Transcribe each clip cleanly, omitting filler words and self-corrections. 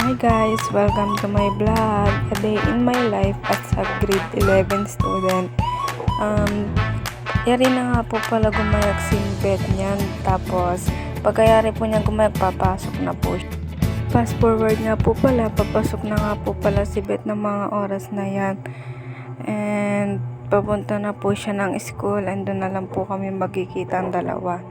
Hi guys! Welcome to my vlog. A day in my life as a grade 11 student. Yari na nga po pala gumayak si bed niyan. Tapos, pagkayari po niya gumayak, papasok na po siya. Fast forward nga po pala, papasok na nga po pala si Beth ng mga oras na yan. And, papunta na po siya ng school and doon na lang po kami magkikita ang dalawa.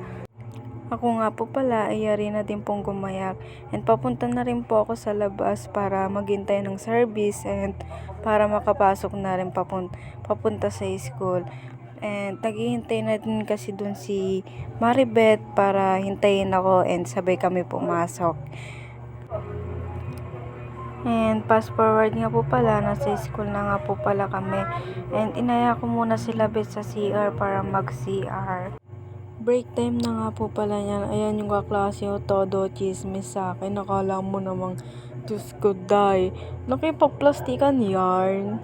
Ako nga po pala ay yari na din pong gumayak and papunta na rin po ako sa labas para maghintay ng service and para makapasok na rin papunta sa school. And naghihintay na din kasi dun si Maribeth para hintayin ako and sabay kami pumasok. And fast forward nga po pala, nasa school na nga po pala kami and inaya ko muna sila Beth sa CR para mag-CR. Break time na nga po pala yan. Ayan yung kaklase ko, todo chismis sa akin. Nakala mo namang, Diyos ko, die. Nakipagplastikan yarn.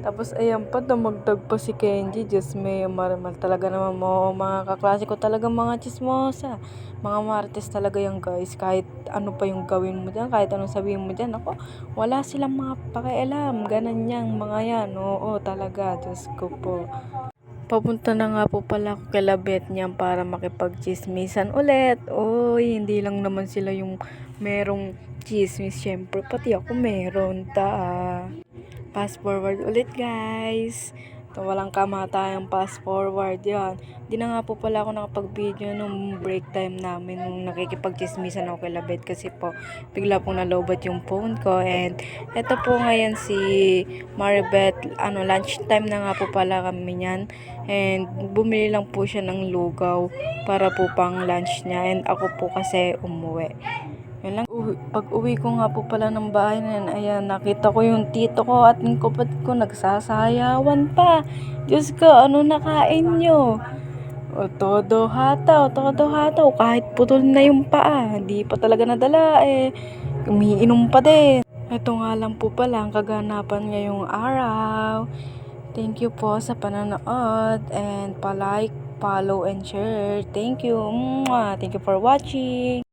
Tapos ayan pa, damagdag pa si Kenji. Diyos may marimal talaga naman mo. Mga kaklase ko talaga mga chismosa. Mga marites talaga yan guys. Kahit ano pa yung gawin mo dyan, kahit anong sabihin mo dyan. Ako, wala silang mga pakialam. Ganan yang mga yan. Oo talaga, Diyos ko po. Papunta na nga po pala ako kay Beth niyan para makipag-chismisan ulit. Oy, hindi lang naman sila yung merong chismis. Syempre, pati ako meron. Fast forward ulit guys. Ito, walang kamatayang fast forward yan. Di na nga po pala ako nakapag-video nung break time namin. Nung nakikipag-chismisan ako kay Beth kasi po bigla pong nalobat yung phone ko. And eto po ngayon si Maribeth. Lunch time na nga po pala kami niyan. And bumili lang po siya ng lugaw para po pang lunch niya. And ako po kasi umuwi. Yun lang. Pag uwi ko nga po pala ng bahay na yan, ayan, nakita ko yung tito ko at yung kapatid ko nagsasayawan pa. Diyos ko, ano nakain nyo? Todo hataw, kahit putol na yung paa, hindi pa talaga nadala umiinom pa din. Ito nga lang po pala ang kaganapan ngayong araw. Thank you po sa panonood and pa-like, follow and share. Thank you. Thank you for watching.